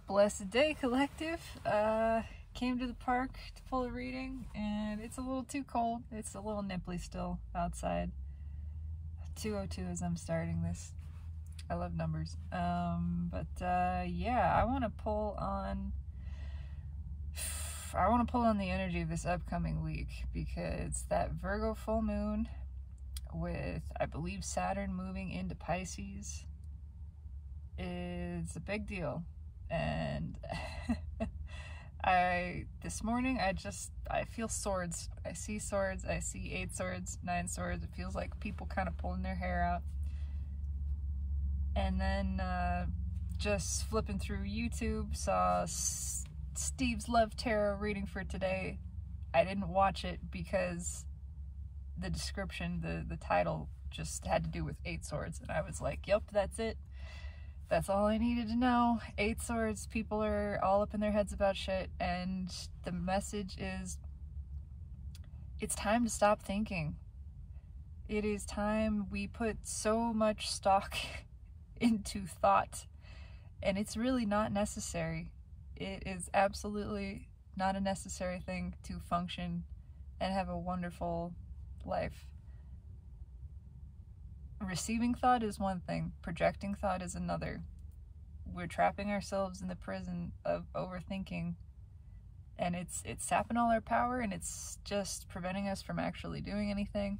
Blessed day, collective. Came to the park to pull a reading, and it's a little too cold. It's a little nipply still outside. 2:02 as I'm starting this. I love numbers. Yeah, I want to pull on the energy of this upcoming week, because that Virgo full moon with, I believe, Saturn moving into Pisces is a big deal. And this morning I feel swords. I see swords. I see 8 swords, 9 swords. It feels like people kind of pulling their hair out. And then just flipping through YouTube, saw Steve's Love Tarot reading for today. I didn't watch it because the description, the title just had to do with 8 swords, and I was like, yep, that's it. That's all I needed to know. 8 swords. People are all up in their heads about shit, and the message is, it's time to stop thinking. It is time. We put so much stock into thought, and it's really not necessary. It is absolutely not a necessary thing to function and have a wonderful life. Receiving thought is one thing, projecting thought is another. We're trapping ourselves in the prison of overthinking, and it's sapping all our power, and it's just preventing us from actually doing anything.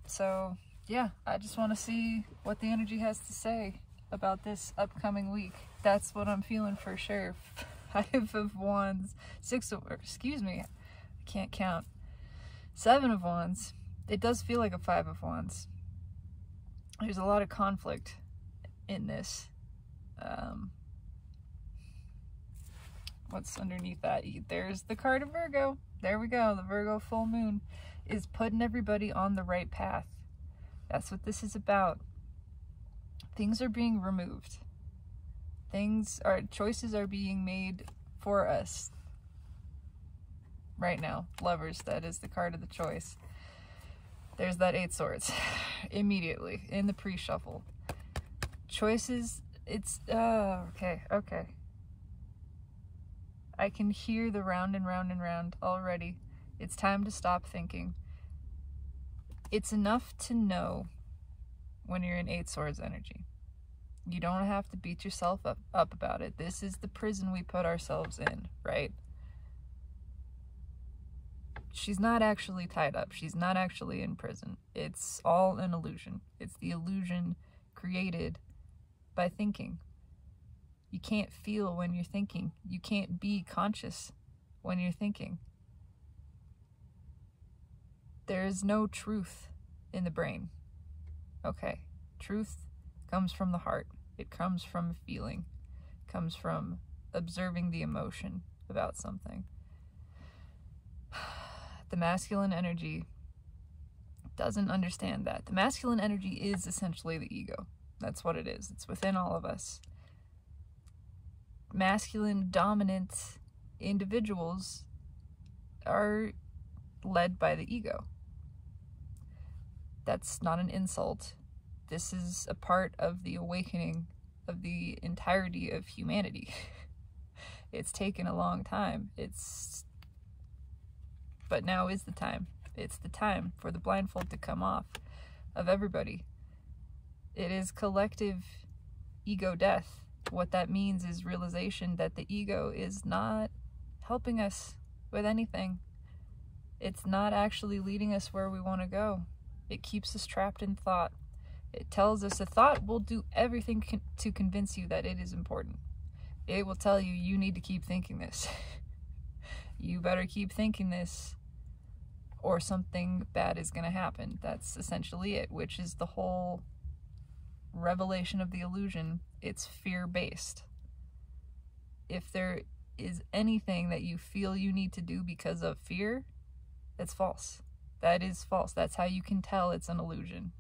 So yeah, I just want to see what the energy has to say about this upcoming week. That's what I'm feeling for sure. 5 of Wands, 6 of, excuse me, I can't count. 7 of Wands. It does feel like a 5 of Wands. There's a lot of conflict in this. What's underneath that? There's the card of Virgo. There we go. The Virgo full moon is putting everybody on the right path. That's what this is about. Things are being removed. Choices are being made for us right now. Lovers, that is the card of the choice. There's that 8 swords immediately in the pre-shuffle. Choices, it's, okay. I can hear the round and round and round already. It's time to stop thinking. It's enough to know when you're in 8 swords energy. You don't have to beat yourself up about it. This is the prison we put ourselves in, right? She's not actually tied up. She's not actually in prison. It's all an illusion. It's the illusion created by thinking. You can't feel when you're thinking. You can't be conscious when you're thinking. There is no truth in the brain. Okay, truth comes from the heart. It comes from feeling. It comes from observing the emotion about something. The masculine energy doesn't understand that. The masculine energy is essentially the ego. That's what it is. It's within all of us. Masculine dominant individuals are led by the ego. That's not an insult. This is a part of the awakening of the entirety of humanity. It's taken a long time. But now is the time. It's the time for the blindfold to come off of everybody. It is collective ego death. What that means is realization that the ego is not helping us with anything. It's not actually leading us where we want to go. It keeps us trapped in thought. It tells us a thought will do everything to convince you that it is important. It will tell you, you need to keep thinking this. You better keep thinking this, or something bad is going to happen. That's essentially it, which is the whole revelation of the illusion. It's fear-based. If there is anything that you feel you need to do because of fear, that's false. That is false. That's how you can tell it's an illusion.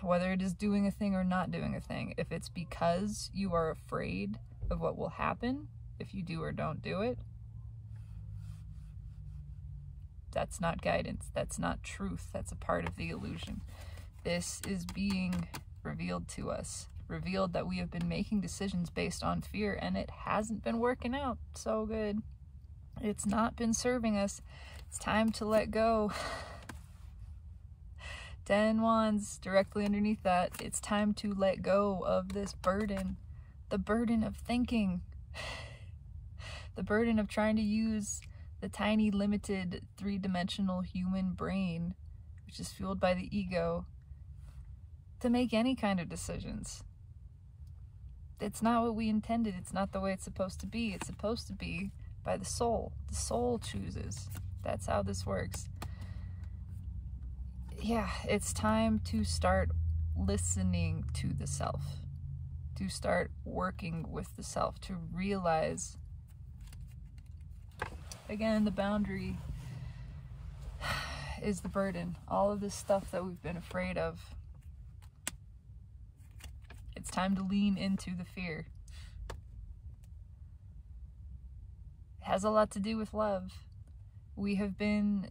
Whether it is doing a thing or not doing a thing, if it's because you are afraid of what will happen if you do or don't do it, that's not guidance. That's not truth. That's a part of the illusion. This is being revealed to us revealed that we have been making decisions based on fear, and it hasn't been working out so good. It's not been serving us. It's time to let go. 10 wands directly underneath that. It's time to let go of this burden. The burden of thinking. The burden of trying to use the tiny, limited, three-dimensional human brain, which is fueled by the ego, to make any kind of decisions. It's not what we intended. It's not the way it's supposed to be. It's supposed to be by the soul. The soul chooses. That's how this works. Yeah, it's time to start listening to the self, to start working with the self, to realize, again, the boundary is the burden. All of this stuff that we've been afraid of. It's time to lean into the fear. It has a lot to do with love. We have been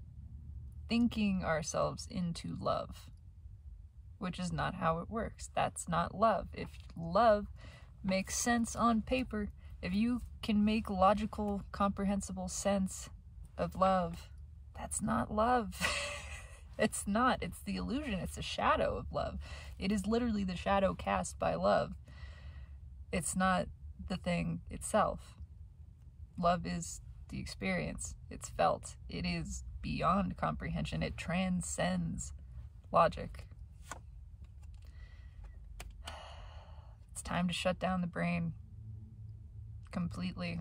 thinking ourselves into love, which is not how it works. That's not love. If love makes sense on paper, if you can make logical, comprehensible sense of love, that's not love. It's not. It's the illusion. It's a shadow of love. It is literally the shadow cast by love. It's not the thing itself. Love is the experience. It's felt. It is beyond comprehension. It transcends logic. It's time to shut down the brain completely.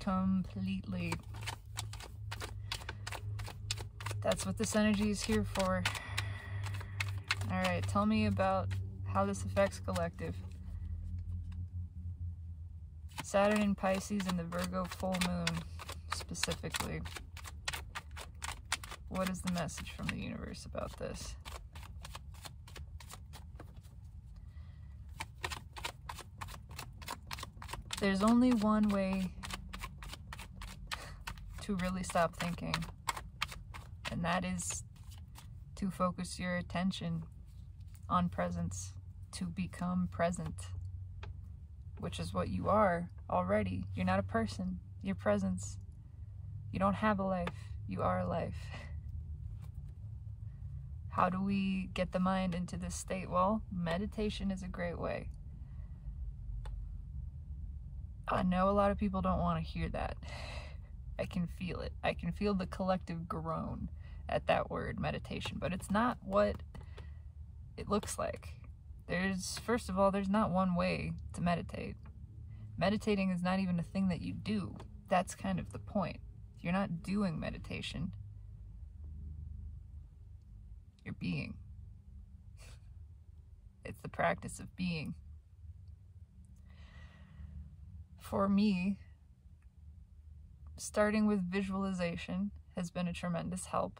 Completely. That's what this energy is here for. Alright, tell me about how this affects collective. Saturn in Pisces and the Virgo full moon, specifically. What is the message from the universe about this? There's only one way to really stop thinking, and that is to focus your attention on presence, to become present, which is what you are already. You're not a person, you're presence. You don't have a life, you are a life. How do we get the mind into this state? Well, meditation is a great way. I know a lot of people don't want to hear that. I can feel it. I can feel the collective groan at that word, meditation, but it's not what it looks like. First of all, there's not one way to meditate. Meditating is not even a thing that you do. That's kind of the point. You're not doing meditation. You're being. It's the practice of being. For me, starting with visualization has been a tremendous help.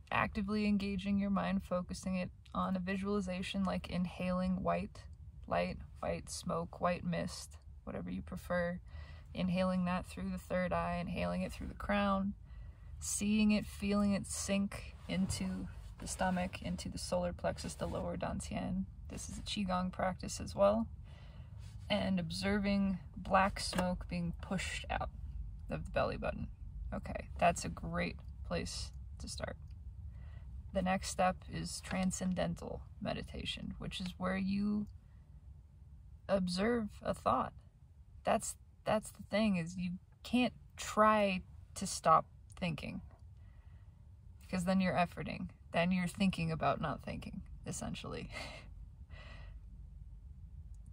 Actively engaging your mind, focusing it on a visualization like inhaling white light, white smoke, white mist, whatever you prefer. Inhaling that through the third eye, inhaling it through the crown, seeing it, feeling it sink into the stomach, into the solar plexus, the lower dantian. This is a qigong practice as well. And observing black smoke being pushed out of the belly button. Okay, that's a great place to start. The next step is Transcendental Meditation, which is where you observe a thought. That's the thing, is you can't try to stop thinking, because then you're efforting. Then you're thinking about not thinking, essentially.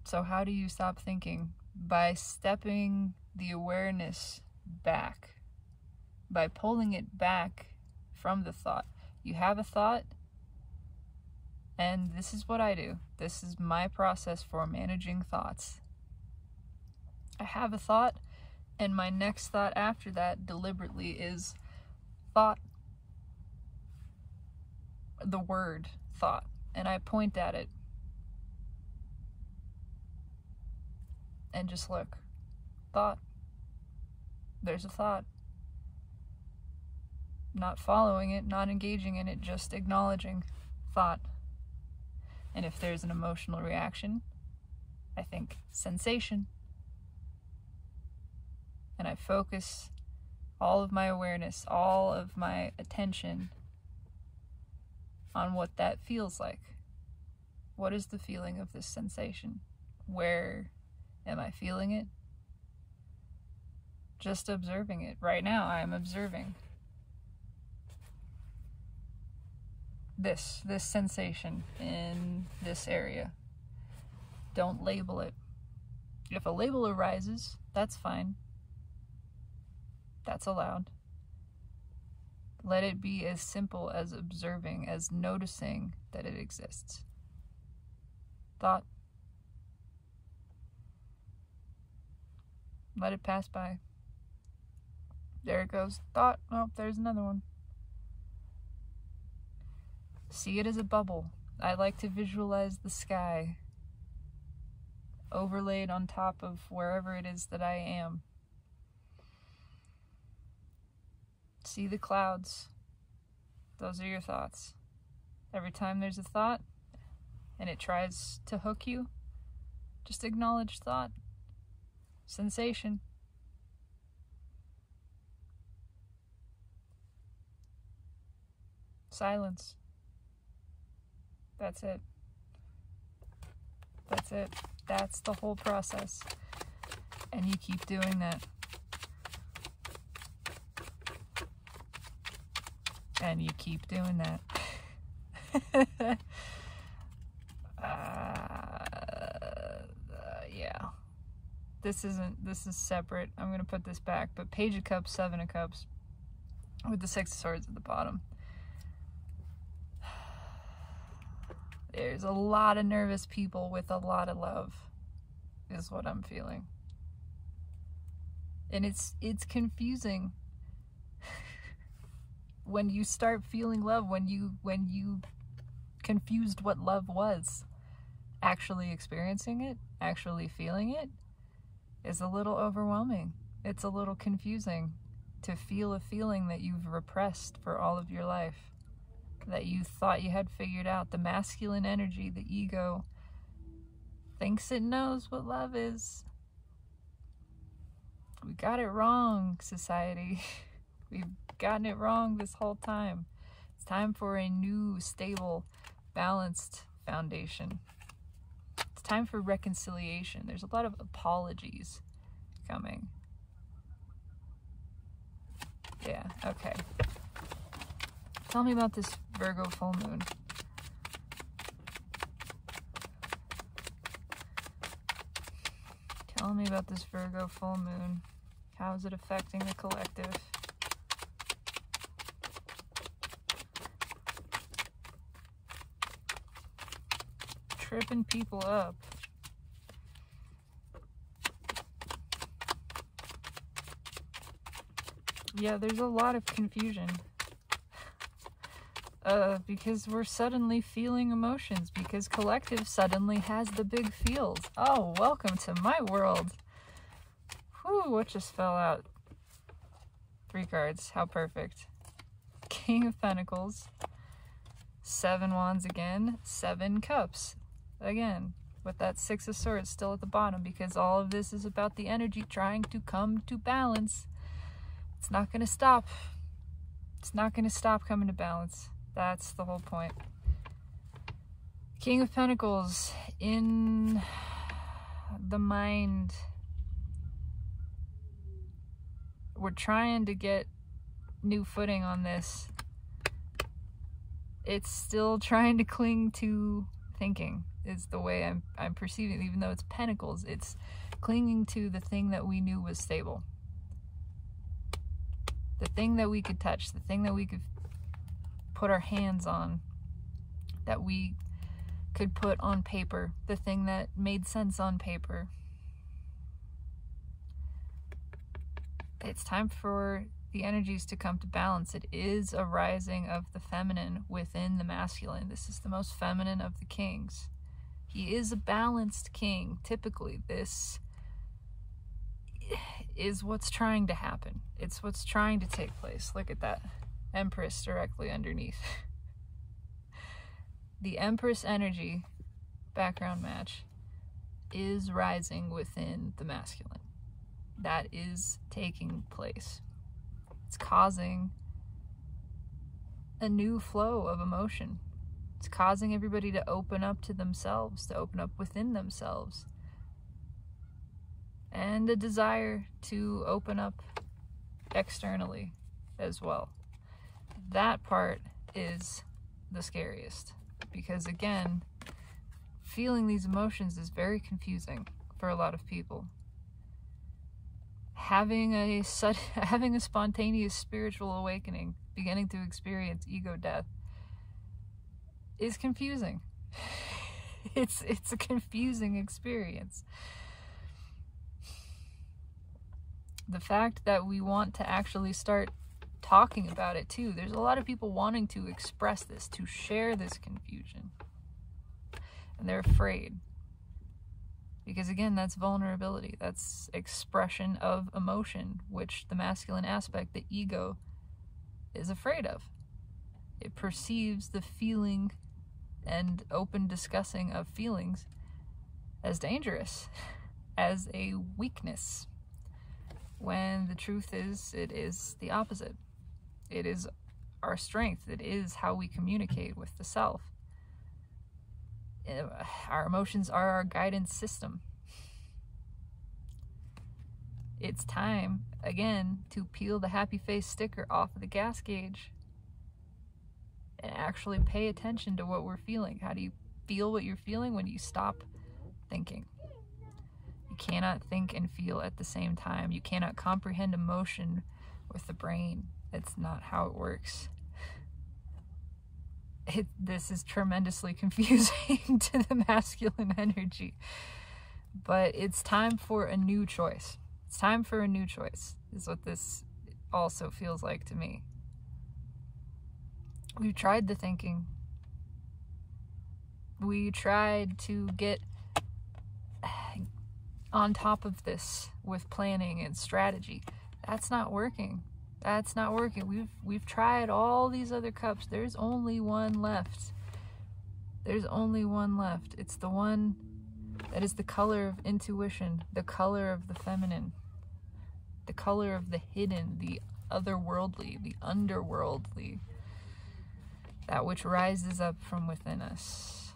So how do you stop thinking? By stepping the awareness back, by pulling it back from the thought. You have a thought, and this is what I do. This is my process for managing thoughts. I have a thought, and my next thought after that deliberately is thought, the word thought, and I point at it and just look. Thought. There's a thought. Not following it, not engaging in it, just acknowledging thought. And if there's an emotional reaction, think sensation. And I focus all of my awareness, all of my attention on what that feels like. What is the feeling of this sensation? Where am I feeling it? Just observing it. Right now, I am observing this sensation in this area. Don't label it. If a label arises, that's fine. That's allowed. Let it be as simple as observing, as noticing that it exists. Thought. Let it pass by. There it goes. Thought. Oh, there's another one. See it as a bubble. I like to visualize the sky overlaid on top of wherever it is that I am. See the clouds. Those are your thoughts. Every time there's a thought and it tries to hook you, just acknowledge thought. Sensation. Silence. That's it. That's it. That's the whole process. And you keep doing that. And you keep doing that. Yeah. This is separate. I'm going to put this back. But Page of Cups, Seven of Cups, with the Six of Swords at the bottom. There's a lot of nervous people with a lot of love, is what I'm feeling. And it's confusing. When you start feeling love, when you confused what love was, actually experiencing it, actually feeling it, is a little overwhelming. It's a little confusing to feel a feeling that you've repressed for all of your life, that you thought you had figured out. The masculine energy, the ego, thinks it knows what love is. We got it wrong, society. We've gotten it wrong this whole time. It's time for a new, stable, balanced foundation. It's time for reconciliation. There's a lot of apologies coming. Yeah, okay. Tell me about this Virgo full moon. Tell me about this Virgo full moon. How is it affecting the collective? Tripping people up. Yeah, there's a lot of confusion. Because we're suddenly feeling emotions, because collective suddenly has the big feels. Oh, welcome to my world. Whew, what just fell out? 3 cards, how perfect. King of Pentacles, 7 Wands again, 7 Cups again, with that 6 of Swords still at the bottom, because all of this is about the energy trying to come to balance. It's not going to stop. It's not going to stop coming to balance. That's the whole point. King of Pentacles in the mind. We're trying to get new footing on this. It's still trying to cling to thinking, is the way I'm perceiving it. Even though it's Pentacles, it's clinging to the thing that we knew was stable. The thing that we could touch, the thing that we could put our hands on, that we could put on paper, the thing that made sense on paper. It's time for the energies to come to balance. It is a rising of the feminine within the masculine. This is the most feminine of the kings. He is a balanced king. Typically, this is what's trying to happen. It's what's trying to take place. Look at that. Empress directly underneath. The Empress energy, background match, is rising within the masculine. That is taking place. It's causing a new flow of emotion. It's causing everybody to open up to themselves, to open up within themselves. And a desire to open up externally as well. That part is the scariest, because again, feeling these emotions is very confusing for a lot of people. Having a spontaneous spiritual awakening, beginning to experience ego death, is confusing. It's a confusing experience. The fact that we want to actually start talking about it too. There's a lot of people wanting to express this, to share this confusion. And they're afraid. Because again, that's vulnerability. That's expression of emotion, which the masculine aspect, the ego, is afraid of. It perceives the feeling and open discussing of feelings as dangerous, as a weakness. When the truth is, it is the opposite. It is our strength. It is how we communicate with the self. Our emotions are our guidance system. It's time, again, to peel the happy face sticker off of the gas gauge and actually pay attention to what we're feeling. How do you feel what you're feeling? When you stop thinking. You cannot think and feel at the same time. You cannot comprehend emotion with the brain. It's not how it works. This is tremendously confusing to the masculine energy. But it's time for a new choice. It's time for a new choice, is what this also feels like to me. We've tried the thinking. We tried to get on top of this with planning and strategy. That's not working. That's not working. We've tried all these other cups. There's only one left. There's only one left. It's the one that is the color of intuition, the color of the feminine, the color of the hidden, the otherworldly, the underworldly, that which rises up from within us.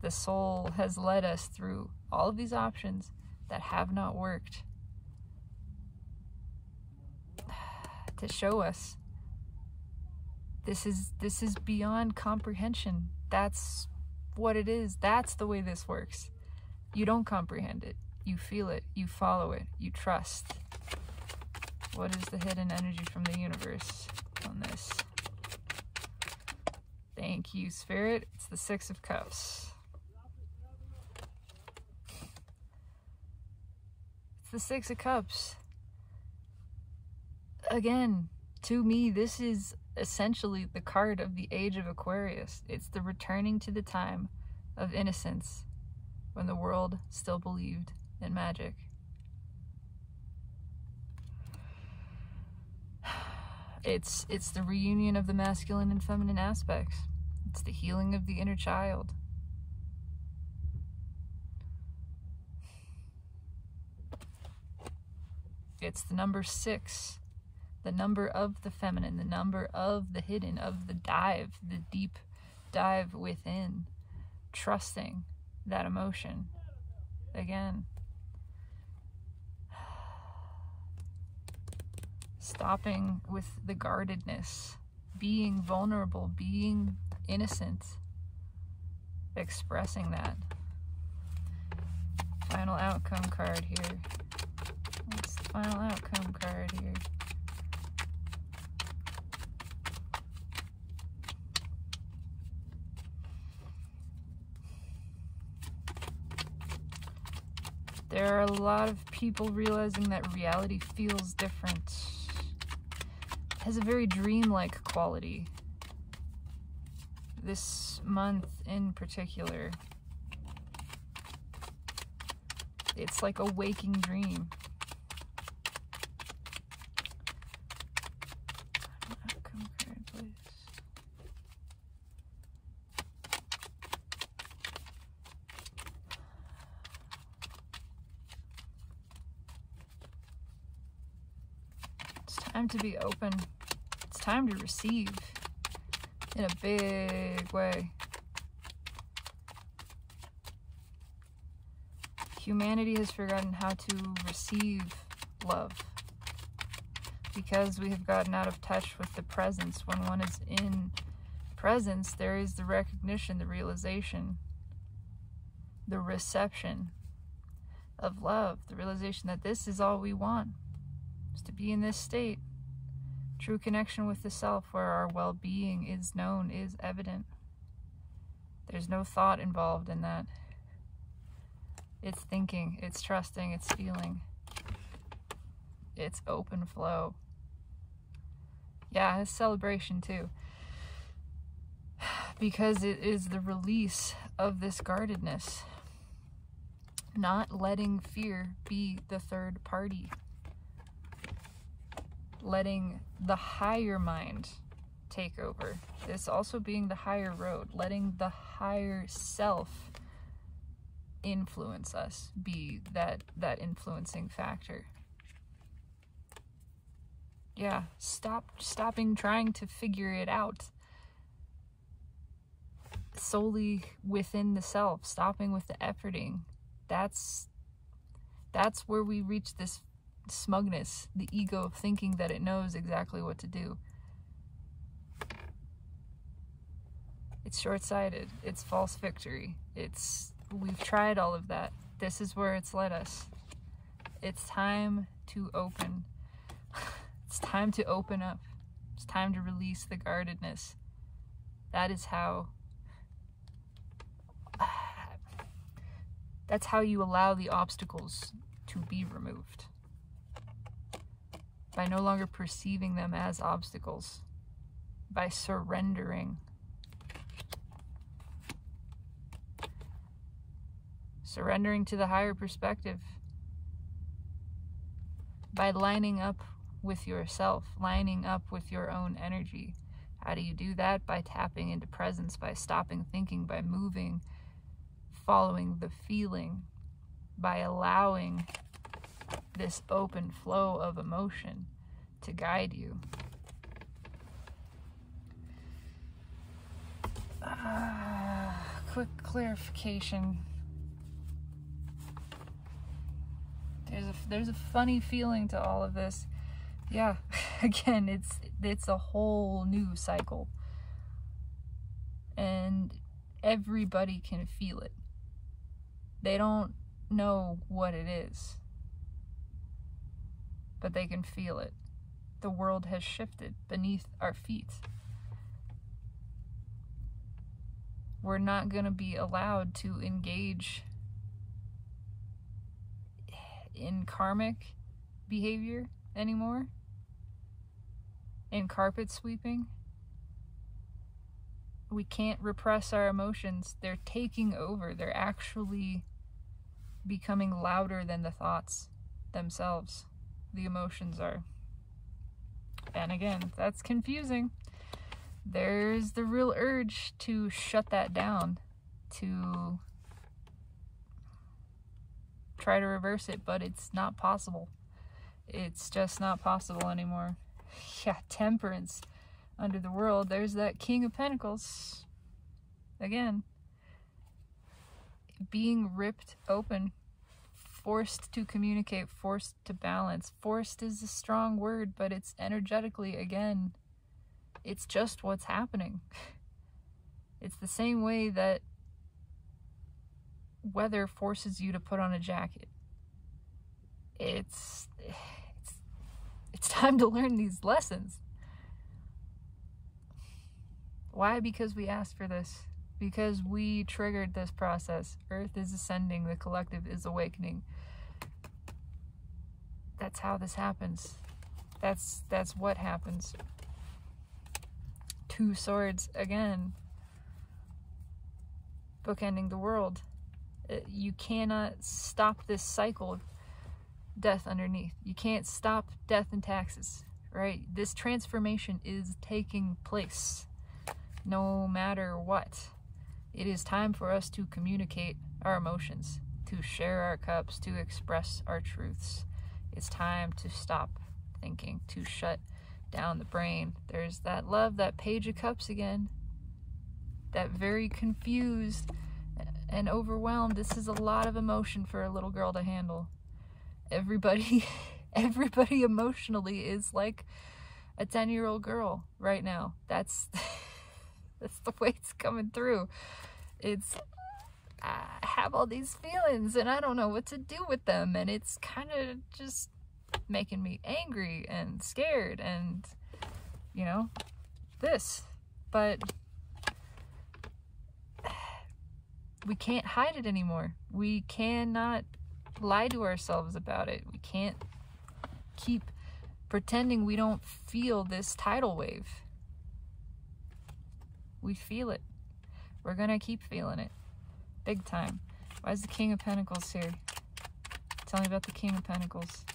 The soul has led us through all of these options that have not worked to show us this is beyond comprehension. That's what it is. That's the way this works. You don't comprehend it. You feel it. You follow it. You trust. What is the hidden energy from the universe on this? Thank you, Spirit. It's the Six of Cups. It's the Six of Cups. Again, to me, this is essentially the card of the age of Aquarius. It's the returning to the time of innocence when the world still believed in magic. It's the reunion of the masculine and feminine aspects. It's the healing of the inner child. It's the number 6. The number of the feminine, the number of the hidden, of the dive, the deep dive within, trusting that emotion. Again, stopping with the guardedness, being vulnerable, being innocent, expressing that. Final outcome card here. What's the final outcome card here? There are a lot of people realizing that reality feels different. It has a very dreamlike quality. This month in particular, it's like a waking dream. Outcome card, please. time to be open. It's time to receive in a big way. Humanity has forgotten how to receive love because we have gotten out of touch with the presence. When one is in presence, there is the recognition, the realization, the reception of love, the realization that this is all we want, is to be in this state. True connection with the self, where our well-being is known, is evident. There's no thought involved in that. It's thinking, it's trusting, it's feeling. It's open flow. Yeah, it's celebration too. Because it is the release of this guardedness. Not letting fear be the third party. Letting the higher mind take over. This also being the higher road. Letting the higher self influence us, be that influencing factor. Yeah, stopping trying to figure it out solely within the self, stopping with the efforting. That's where we reach this smugness, the ego of thinking that it knows exactly what to do. It's short-sighted. It's false victory. We've tried all of that. This is where it's led us. It's time to open. It's time to open up. It's time to release the guardedness. That is how... That's how you allow the obstacles to be removed. By no longer perceiving them as obstacles. By surrendering. Surrendering to the higher perspective. By lining up with yourself, lining up with your own energy. How do you do that? By tapping into presence, by stopping thinking, by moving, following the feeling, by allowing this open flow of emotion to guide you. Quick clarification. There's a funny feeling to all of this. Yeah, again, it's a whole new cycle. And everybody can feel it. They don't know what it is, but they can feel it. The world has shifted beneath our feet. We're not going to be allowed to engage in karmic behavior anymore, in carpet sweeping. We can't repress our emotions. They're taking over. They're actually becoming louder than the thoughts themselves. The emotions are. And again, that's confusing. There's the real urge to shut that down, to try to reverse it, but it's not possible. It's just not possible anymore. Yeah, temperance under the world. There's that King of Pentacles. Again, being ripped open, forced to communicate, forced to balance. Forced is a strong word, but it's energetically, again, it's just what's happening. It's the same way that weather forces you to put on a jacket. It's time to learn these lessons. Why? Because we asked for this. Because we triggered this process. Earth is ascending. The collective is awakening. That's how this happens. That's what happens. Two swords again. Bookending the world. You cannot stop this cycle of death underneath. You can't stop death and taxes, right? This transformation is taking place no matter what. It is time for us to communicate our emotions, to share our cups, to express our truths. It's time to stop overthinking, to shut down the brain. There's that love, that Page of Cups again, that very confused and overwhelmed. This is a lot of emotion for a little girl to handle. Everybody emotionally is like a 10-year-old girl right now. That's the way it's coming through. It's, I have all these feelings and I don't know what to do with them, and it's kind of just making me angry and scared and, you know, this. But we can't hide it anymore. We cannot lie to ourselves about it. We can't keep pretending we don't feel this tidal wave. We feel it. We're gonna keep feeling it. Big time. Why is the King of Pentacles here? Tell me about the King of Pentacles.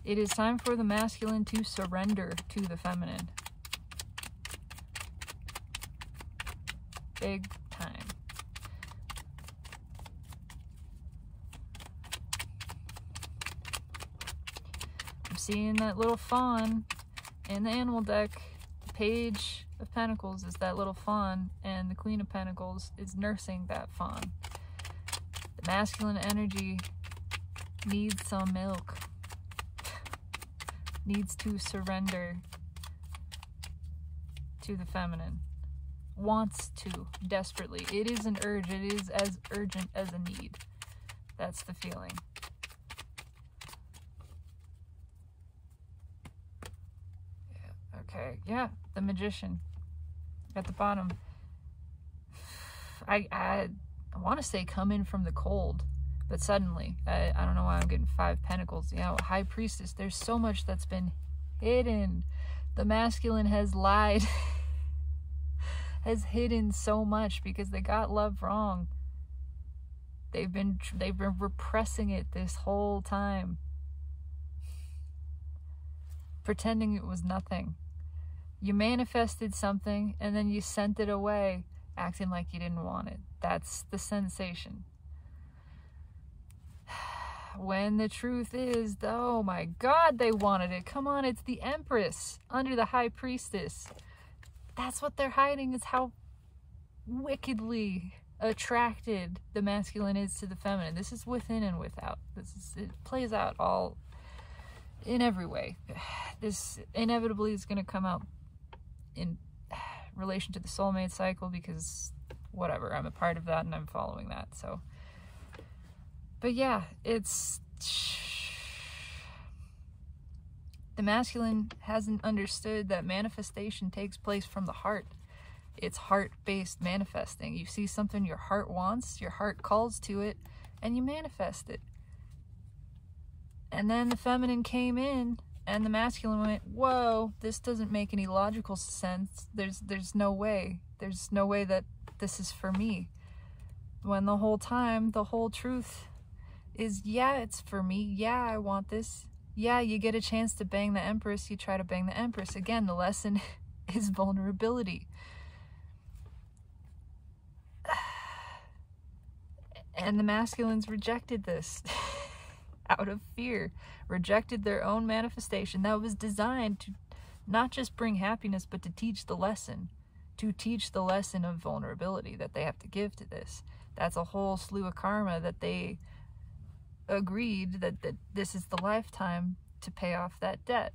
It is time for the masculine to surrender to the feminine. Big time. I'm seeing that little fawn in the animal deck. The Page of Pentacles is that little fawn, and the Queen of Pentacles is nursing that fawn. The masculine energy needs some milk. Needs to surrender to the feminine. Wants to, desperately. It is an urge. It is as urgent as a need. That's the feeling. Yeah, okay, yeah, the Magician at the bottom. I want to say come in from the cold, but suddenly, I don't know why I'm getting 5 Pentacles. You know, High Priestess, there's so much that's been hidden. The masculine has lied. Has hidden so much because they got love wrong. They've been repressing it this whole time. Pretending it was nothing. You manifested something and then you sent it away, acting like you didn't want it. That's the sensation. When the truth is, oh my God, they wanted it. Come on, it's the Empress under the High Priestess. That's what they're hiding, is how wickedly attracted the masculine is to the feminine. This is within and without. It plays out all in every way. This inevitably is going to come out in relation to the Soulmate Cycle because whatever, I'm a part of that and I'm following that. So, but yeah, it's the masculine hasn't understood that manifestation takes place from the heart. It's heart-based manifesting. You see something your heart wants, your heart calls to it, and you manifest it. And then the feminine came in, and the masculine went, whoa, this doesn't make any logical sense. There's no way. There's no way that this is for me. When the whole time, the whole truth is, yeah, it's for me. Yeah, I want this. Yeah, you get a chance to bang the Empress, you try to bang the Empress. Again, the lesson is vulnerability. And the masculines rejected this out of fear, rejected their own manifestation that was designed to not just bring happiness, but to teach the lesson of vulnerability that they have to give to this. That's a whole slew of karma that they agreed that this is the lifetime to pay off that debt.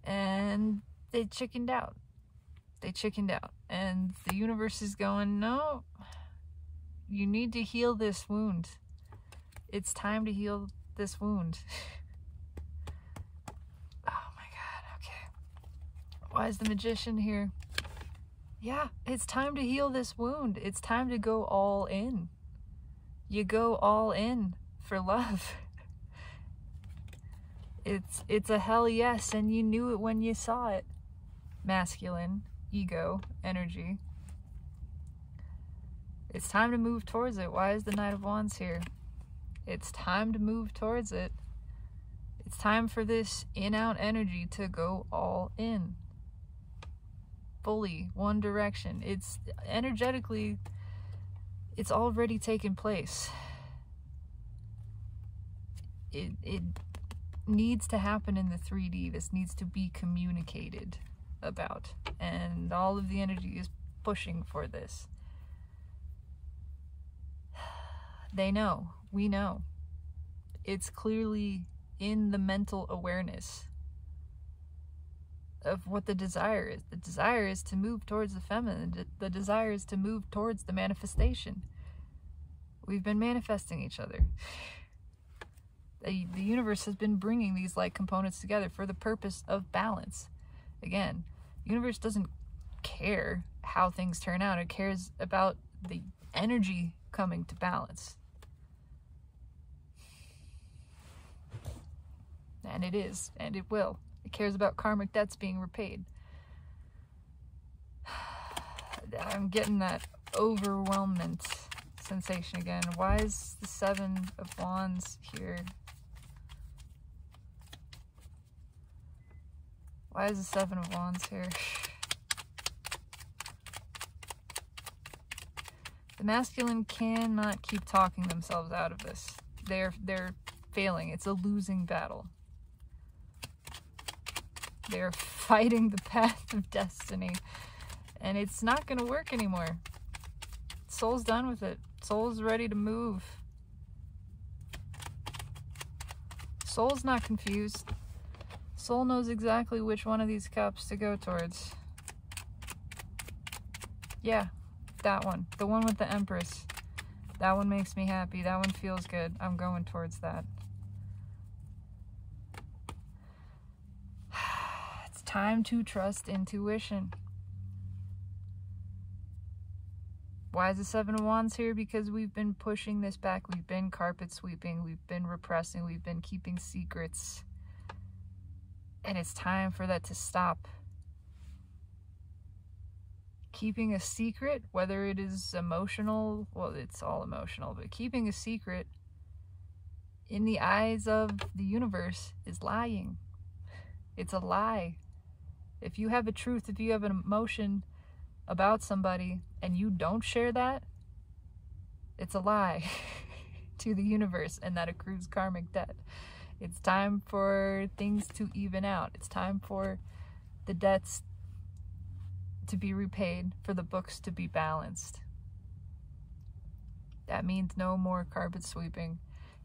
And they chickened out. And the universe is going, no, you need to heal this wound. It's time to heal this wound. Oh my God, okay. Why is the Magician here? Yeah, it's time to heal this wound. It's time to go all in. You go all in for love. It's a hell yes, and you knew it when you saw it. Masculine, ego, energy. It's time to move towards it. Why is the Knight of Wands here? It's time to move towards it. It's time for this in-out energy to go all in. fully one direction. It's energetically, it's already taken place. It needs to happen in the 3D. This needs to be communicated about, and all of the energy is pushing for this. They know, we know. It's clearly in the mental awareness of what the desire is. The desire is to move towards the feminine. The desire is to move towards the manifestation. We've been manifesting each other. The universe has been bringing these like components together for the purpose of balance. Again, the universe doesn't care how things turn out. It cares about the energy coming to balance. And it is, and it will. It cares about karmic debts being repaid. I'm getting that overwhelmment sensation again. Why is the 7 of Wands here? Why is the 7 of Wands here? The masculine cannot keep talking themselves out of this. They're failing. It's a losing battle. They're fighting the path of destiny, and it's not going to work anymore. Soul's done with it. Soul's ready to move. Soul's not confused. Soul knows exactly which one of these cups to go towards. Yeah, that one. The one with the Empress. That one makes me happy. That one feels good. I'm going towards that. It's time to trust intuition. Why is the 7 of Wands here? Because we've been pushing this back. We've been carpet sweeping. We've been repressing. We've been keeping secrets. And it's time for that to stop. Keeping a secret, whether it is emotional, well, it's all emotional, but keeping a secret in the eyes of the universe is lying. It's a lie. If you have a truth, if you have an emotion about somebody and you don't share that, it's a lie to the universe, and that accrues karmic debt. It's time for things to even out. It's time for the debts to be repaid, for the books to be balanced. That means no more carpet sweeping.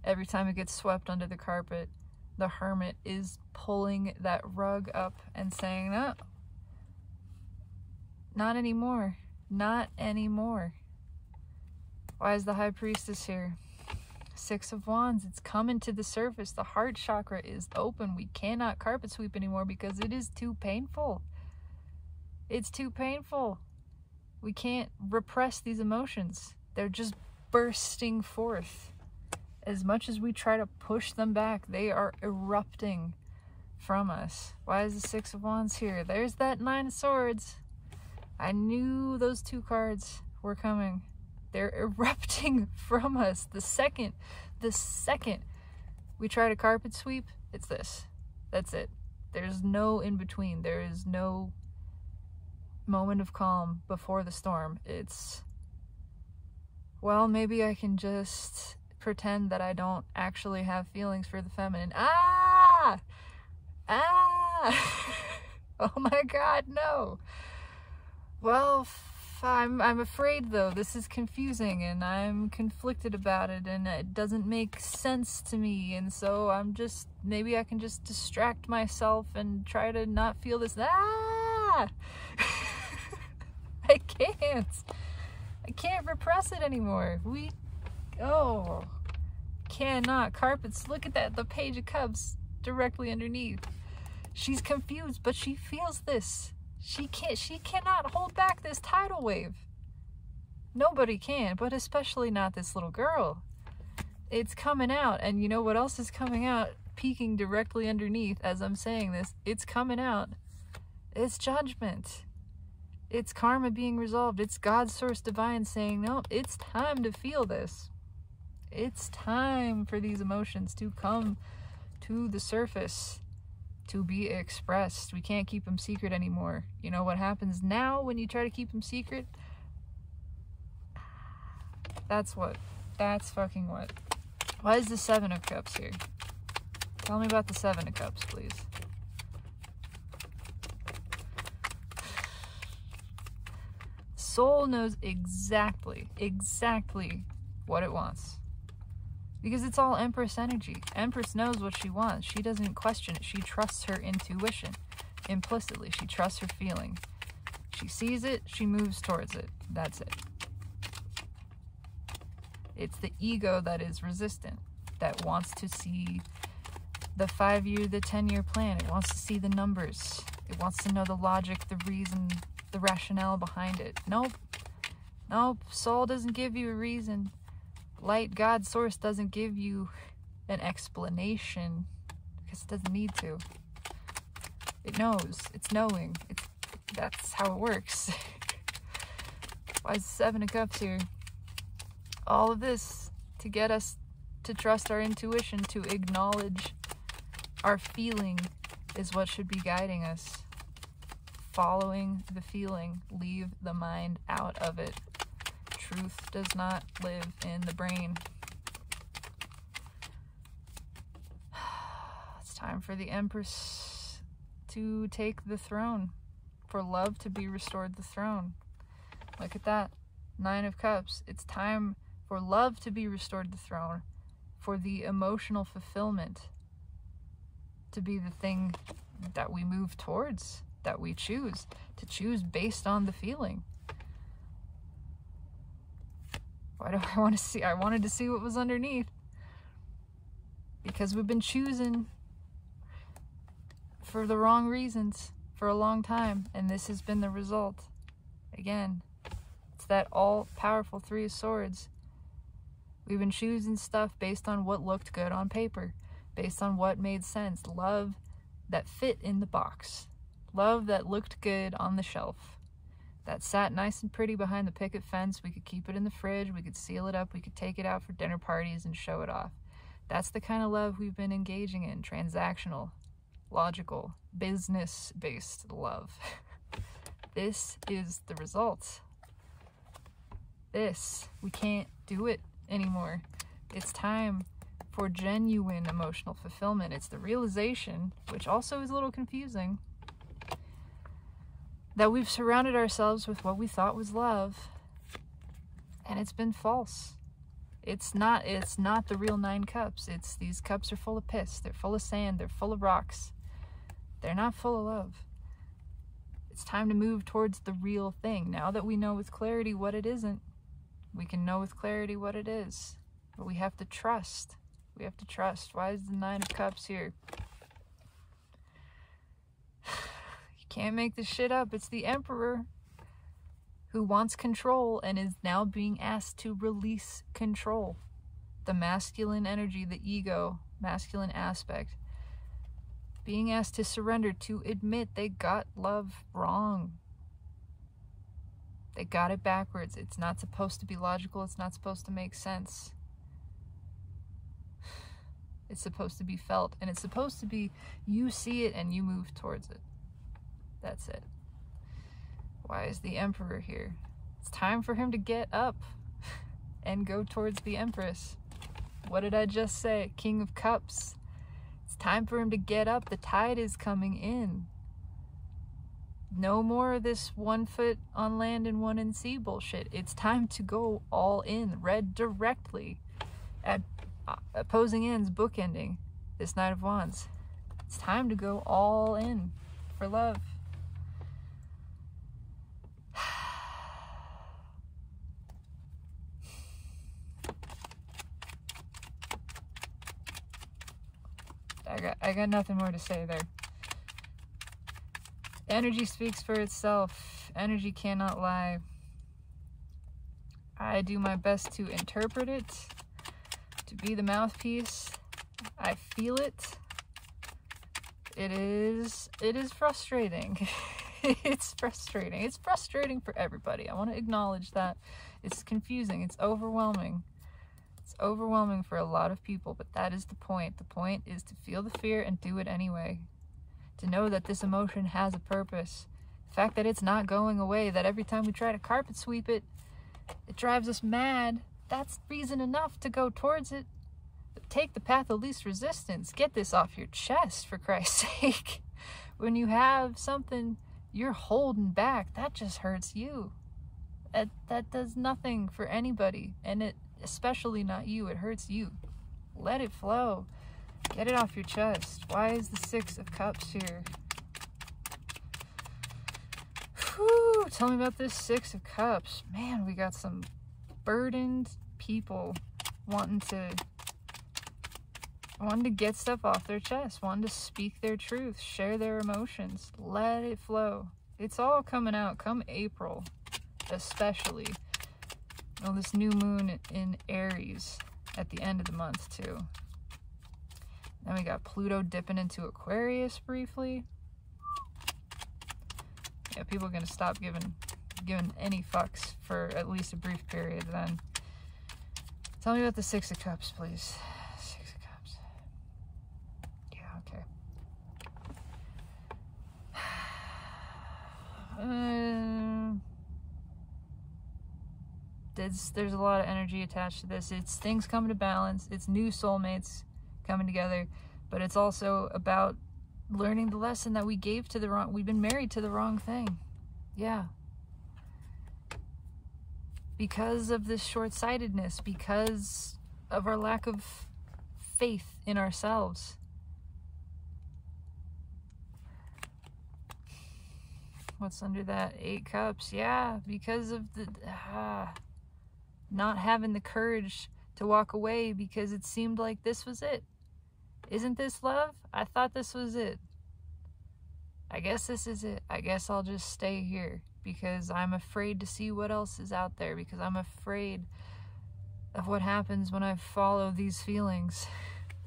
Every time it gets swept under the carpet, the Hermit is pulling that rug up and saying, no, not anymore. Not anymore. Why is the High Priestess here? 6 of Wands. It's coming to the surface. The heart chakra is open. We cannot carpet sweep anymore because it is too painful. It's too painful. We can't repress these emotions. They're just bursting forth. As much as we try to push them back, they are erupting from us. Why is the 6 of Wands here? There's that 9 of Swords. I knew those 2 cards were coming. They're erupting from us. The second we try to carpet sweep, it's this. That's it. There's no in between. There is no moment of calm before the storm. It's, well, maybe I can just pretend that I don't actually have feelings for the feminine. Ah! Oh my God, no. Well, I'm afraid though. This is confusing and I'm conflicted about it and it doesn't make sense to me, and so I'm just, maybe I can just distract myself and try to not feel this. I can't repress it anymore. Cannot. Carpets, look at that, the Page of Cups directly underneath. She's confused, but she feels this. She cannot hold back this tidal wave. Nobody can, but especially not this little girl. It's coming out, and you know what else is coming out? Peeking directly underneath as I'm saying this, it's coming out. It's judgment. It's karma being resolved. It's God's source divine saying, no, it's time to feel this. It's time for these emotions to come to the surface, to be expressed. We can't keep them secret anymore. You know what happens now when you try to keep them secret? That's fucking what. Why is the Seven of Cups here? Tell me about the Seven of Cups, please. Soul knows exactly what it wants. Because it's all Empress energy. Empress knows what she wants. She doesn't question it. She trusts her intuition. Implicitly, she trusts her feeling. She sees it, she moves towards it. That's it. It's the ego that is resistant, that wants to see the 5-year, the 10-year plan. It wants to see the numbers. It wants to know the logic, the reason, the rationale behind it. Nope. Soul doesn't give you a reason. Light, God, Source doesn't give you an explanation because it doesn't need to. It knows. It's knowing. That's how it works. Why is the Seven of Cups here? All of this to get us to trust our intuition, to acknowledge our feeling is what should be guiding us. Following the feeling. Leave the mind out of it. Truth does not live in the brain. It's time for the Empress to take the throne. For love to be restored the throne. Look at that. 9 of Cups. It's time for love to be restored the throne. For the emotional fulfillment to be the thing that we move towards. That we choose. To choose based on the feeling. Why do I want to see? I wanted to see what was underneath. Because we've been choosing for the wrong reasons for a long time. And this has been the result. Again, it's that all-powerful 3 of Swords. We've been choosing stuff based on what looked good on paper. Based on what made sense. Love that fit in the box. Love that looked good on the shelf. That sat nice and pretty behind the picket fence. We could keep it in the fridge. We could seal it up. We could take it out for dinner parties and show it off. That's the kind of love we've been engaging in. Transactional, logical, business-based love. This is the result. We can't do it anymore. It's time for genuine emotional fulfillment. It's the realization, which also is a little confusing, that we've surrounded ourselves with what we thought was love, and it's been false. It's not the real 9 cups. These cups are full of piss. They're full of sand. They're full of rocks. They're not full of love. It's time to move towards the real thing. Now that we know with clarity what it isn't, we can know with clarity what it is. But we have to trust. We have to trust. Why is the 9 of Cups here? Can't make this shit up. It's the Emperor who wants control and is now being asked to release control. The masculine energy, the ego, masculine aspect, being asked to surrender, to admit they got love wrong. They got it backwards. It's not supposed to be logical. It's not supposed to make sense. It's supposed to be felt, and it's supposed to be you see it and you move towards it. That's it. Why is the Emperor here? It's time for him to get up and go towards the Empress. What did I just say? King of Cups. It's time for him to get up. The tide is coming in. No more of this 1 foot on land and 1 in sea bullshit. It's time to go all in. Read directly at opposing ends, bookending this Knight of Wands. It's time to go all in for love. I got nothing more to say there. Energy speaks for itself. Energy cannot lie. I do my best to interpret it, to be the mouthpiece. I feel it. It is frustrating. It's frustrating. It's frustrating for everybody. I want to acknowledge that. It's confusing. It's overwhelming. It's overwhelming for a lot of people, but that is the point. The point is to feel the fear and do it anyway. To know that this emotion has a purpose. The fact that it's not going away, that every time we try to carpet sweep it, it drives us mad. That's reason enough to go towards it. Take the path of least resistance. Get this off your chest, for Christ's sake. When you have something you're holding back, that just hurts you. That does nothing for anybody, and it especially not you. It hurts you. Let it flow. Get it off your chest. Why is the Six of Cups here? Whew, tell me about this Six of Cups. Man, we got some burdened people wanting to get stuff off their chest, wanting to speak their truth, share their emotions. Let it flow. It's all coming out come April, especially. Oh, this new moon in Aries at the end of the month, too. Then we got Pluto dipping into Aquarius briefly. Yeah, people are going to stop giving any fucks for at least a brief period then. Tell me about the Six of Cups, please. Six of Cups. Yeah, okay. There's a lot of energy attached to this. It's things coming to balance. It's new soulmates coming together. But it's also about learning the lesson that we gave to the wrong... We've been married to the wrong thing. Yeah. Because of this short-sightedness. Because of our lack of faith in ourselves. What's under that? 8 Cups. Yeah, because of the... not having the courage to walk away because it seemed like this was it. Isn't this love? I thought this was it. I guess this is it. I guess I'll just stay here because I'm afraid to see what else is out there, because I'm afraid of what happens when I follow these feelings.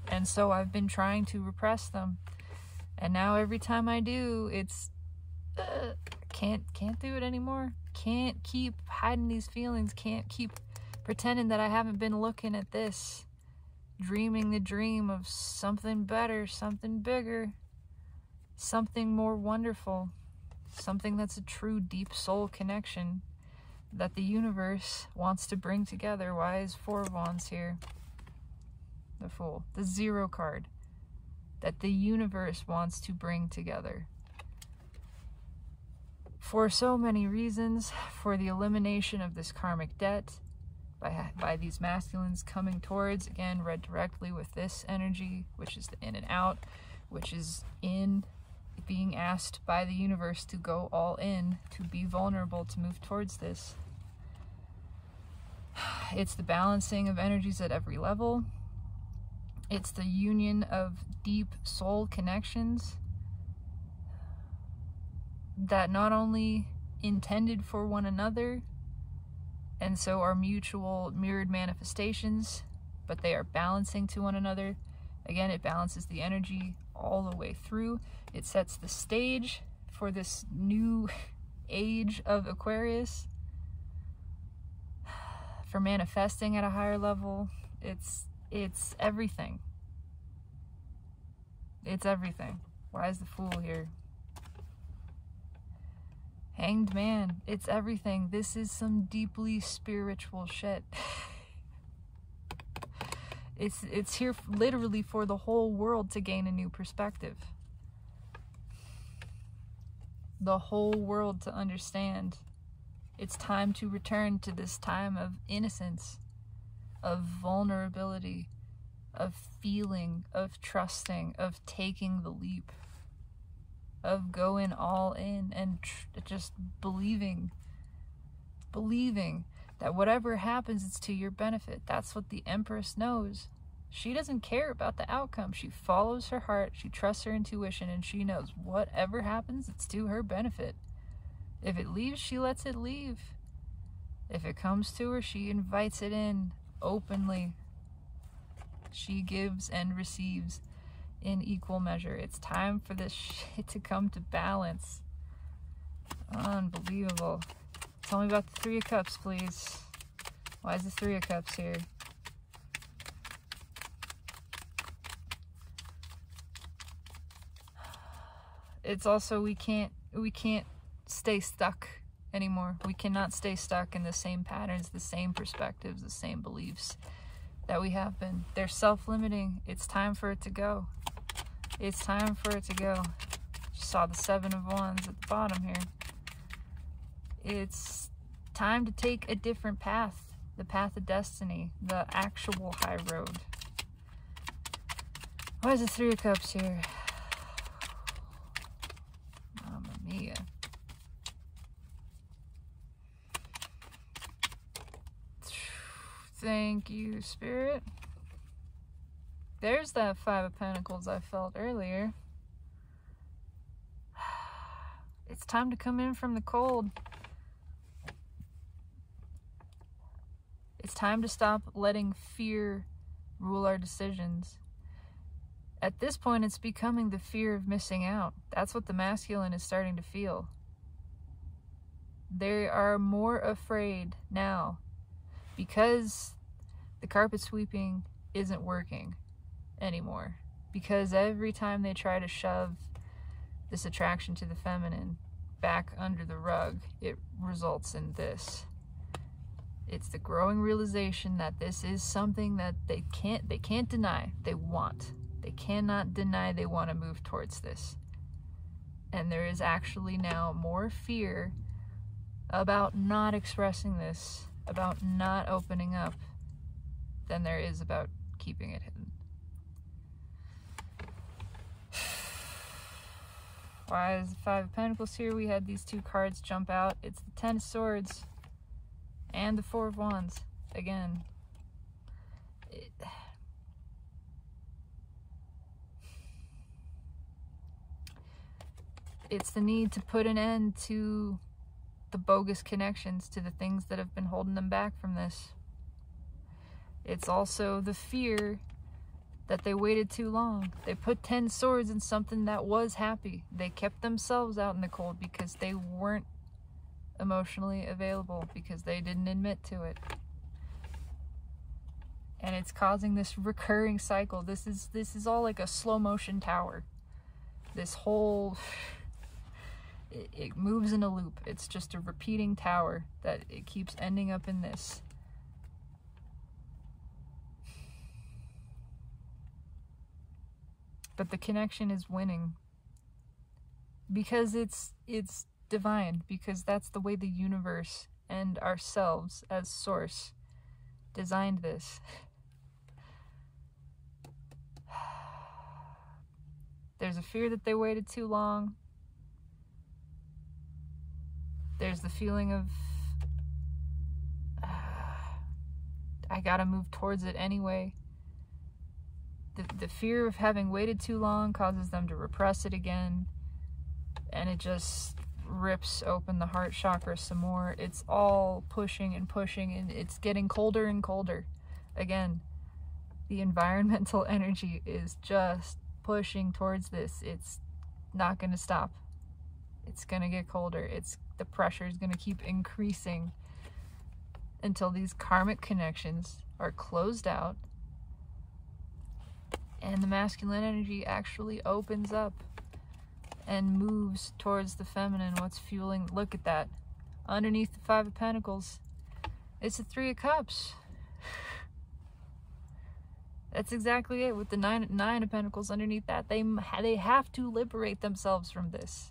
And so I've been trying to repress them. And now every time I do, it's can't do it anymore. Can't keep hiding these feelings. Can't keep pretending that I haven't been looking at this, dreaming the dream of something better, something bigger, something more wonderful, something that's a true deep soul connection that the universe wants to bring together. Why is 4 of Wands here? The Fool. The 0 card that the universe wants to bring together. For so many reasons, for the elimination of this karmic debt, by these masculines coming towards, again, read directly with this energy, which is the in and out, which is in being asked by the universe to go all in, to be vulnerable, to move towards this. It's the balancing of energies at every level. It's the union of deep soul connections that not only intended for one another, and so are mutual mirrored manifestations, but they are balancing to one another. Again, it balances the energy all the way through. It sets the stage for this new age of Aquarius, for manifesting at a higher level. It's everything. It's everything. Why is the Fool here? Hanged Man. It's everything. This is some deeply spiritual shit. It's here literally for the whole world to gain a new perspective. The whole world to understand. It's time to return to this time of innocence, of vulnerability, of feeling, of trusting, of taking the leap, of going all in and just believing that whatever happens, it's to your benefit. That's what the Empress knows. She doesn't care about the outcome. She follows her heart, she trusts her intuition, and she knows whatever happens, it's to her benefit. If it leaves, she lets it leave. If it comes to her, she invites it in openly. She gives and receives in equal measure. It's time for this shit to come to balance. Unbelievable. Tell me about the 3 of Cups, please. Why is the 3 of Cups here? it's also we can't stay stuck anymore. We cannot stay stuck in the same patterns, the same perspectives, the same beliefs that we have been. They're self-limiting. It's time for it to go. It's time for it to go. Just saw the 7 of Wands at the bottom here. It's time to take a different path, the path of destiny, the actual high road. Why is the 3 of Cups here? Mamma mia. Thank you, Spirit. There's that 5 of Pentacles I felt earlier. It's time to come in from the cold. It's time to stop letting fear rule our decisions. At this point, it's becoming the fear of missing out. That's what the masculine is starting to feel. They are more afraid now because the carpet sweeping isn't working anymore. Because every time they try to shove this attraction to the feminine back under the rug, it results in this. It's the growing realization that this is something that they can't deny. They want. They cannot deny they want to move towards this. And there is actually now more fear about not expressing this, about not opening up, than there is about keeping it hidden. Why is the 5 of Pentacles here? We had these 2 cards jump out. It's the 10 of Swords and the 4 of Wands. Again, it's the need to put an end to the bogus connections, to the things that have been holding them back from this. It's also the fear that they waited too long. They put 10 swords in something that was happy. They kept themselves out in the cold because they weren't emotionally available, because they didn't admit to it. And it's causing this recurring cycle. This is all like a slow motion tower. This whole... It moves in a loop. It's just a repeating tower that it keeps ending up in this. But the connection is winning because it's divine, because that's the way the universe and ourselves as source designed this. There's a fear that they waited too long. There's the feeling of I gotta move towards it anyway. The fear of having waited too long causes them to repress it again, and it just rips open the heart chakra some more. It's all pushing and pushing, and it's getting colder and colder. Again, the environmental energy is just pushing towards this. It's not going to stop. It's going to get colder. The pressure is going to keep increasing until these karmic connections are closed out and the masculine energy actually opens up and moves towards the feminine. What's fueling? Look at that. Underneath the 5 of Pentacles, it's the 3 of Cups. That's exactly it. With the 9 of Pentacles underneath that, they have to liberate themselves from this.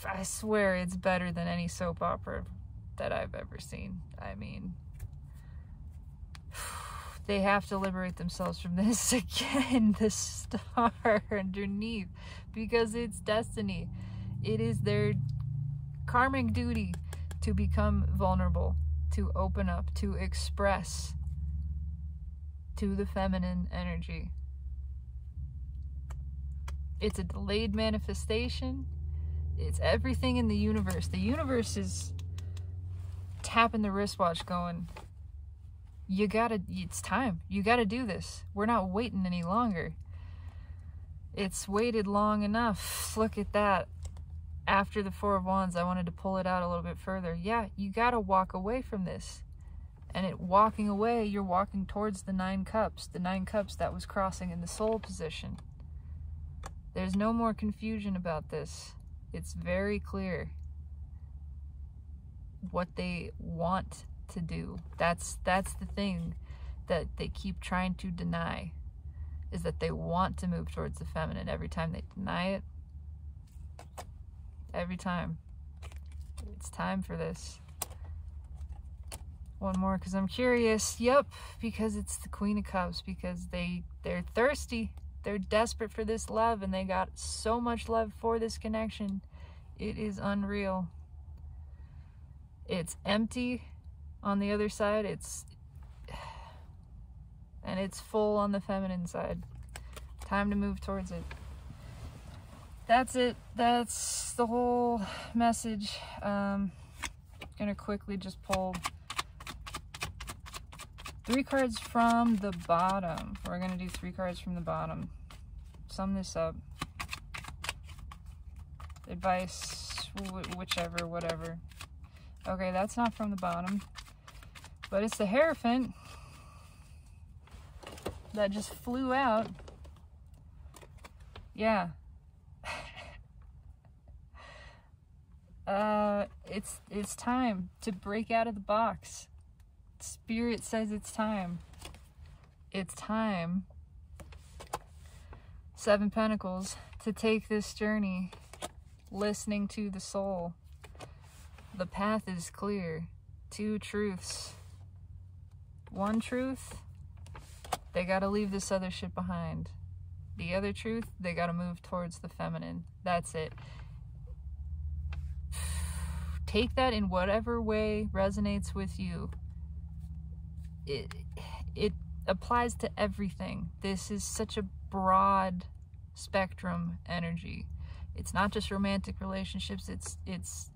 I swear it's better than any soap opera that I've ever seen. I mean, they have to liberate themselves from this again, the star underneath, because it's destiny. It is their karmic duty to become vulnerable, to open up, to express to the feminine energy. It's a delayed manifestation. It's everything in the universe. The universe is tapping the wristwatch going, it's time. You gotta do this. We're not waiting any longer. It's waited long enough. Look at that. after the Four of Wands, I wanted to pull it out a little bit further. Yeah, you gotta walk away from this. And walking away, you're walking towards the 9 cups. The 9 cups that was crossing in the soul position. There's no more confusion about this. It's very clear what they want to do. That's the thing that they keep trying to deny, is that they want to move towards the feminine. Every time they deny it, every time. It's time for this. One more, because I'm curious. Yep, because it's the Queen of Cups, because they're thirsty. They're desperate for this love, and they got so much love for this connection. It is unreal. It's empty on the other side. And it's full on the feminine side. Time to move towards it. That's it. That's the whole message. Gonna quickly just pull 3 cards from the bottom. We're gonna do 3 cards from the bottom. Sum this up. Advice, whichever, whatever. Okay, that's not from the bottom. But it's the Hierophant that just flew out. Yeah. It's time to break out of the box. Spirit says it's time. It's time. 7 Pentacles, to take this journey, listening to the soul. The path is clear. 2 truths. 1 truth, they gotta leave this other shit behind. The other truth, they gotta move towards the feminine. That's it. Take that in whatever way resonates with you. It applies to everything. This is such a broad spectrum energy. It's not just romantic relationships, it's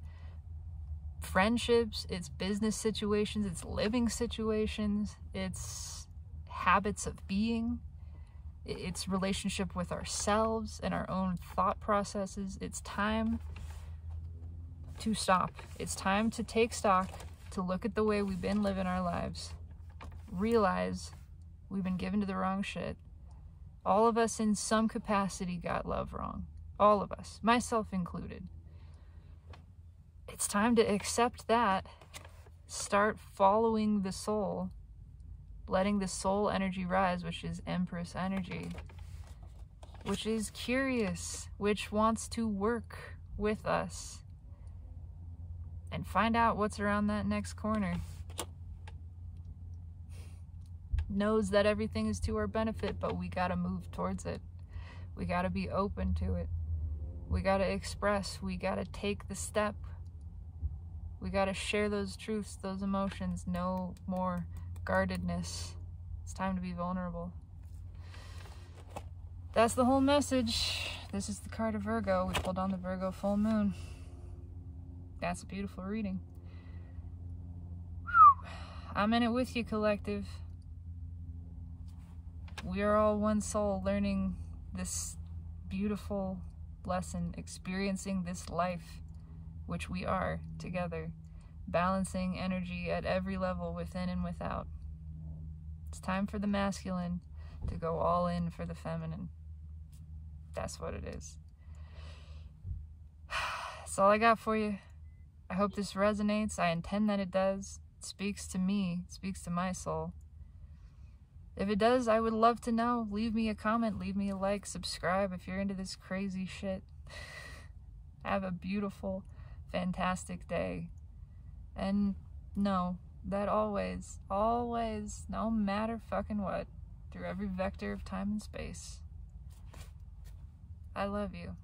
friendships, it's business situations, it's living situations, it's habits of being, it's relationship with ourselves and our own thought processes. It's time to stop. It's time to take stock, to look at the way we've been living our lives, realize we've been given to the wrong shit. All of us in some capacity got love wrong. All of us, myself included. It's time to accept that, start following the soul, letting the soul energy rise, which is Empress energy, which is curious, which wants to work with us and find out what's around that next corner. Knows that everything is to our benefit, but we gotta move towards it. We gotta be open to it. We gotta express. We gotta take the step. We gotta share those truths, those emotions. No more guardedness. It's time to be vulnerable. That's the whole message. This is the card of Virgo. We pulled on the Virgo full moon. That's a beautiful reading. Whew. I'm in it with you, collective. We are all one soul, learning this beautiful lesson, experiencing this life, which we are together, balancing energy at every level, within and without. It's time for the masculine to go all in for the feminine. That's what it is. That's all I got for you. I hope this resonates. I intend that it does. It speaks to me. It speaks to my soul. If it does, I would love to know. Leave me a comment, leave me a like, subscribe if you're into this crazy shit. Have a beautiful, fantastic day. And know that always, no matter fucking what, through every vector of time and space, I love you.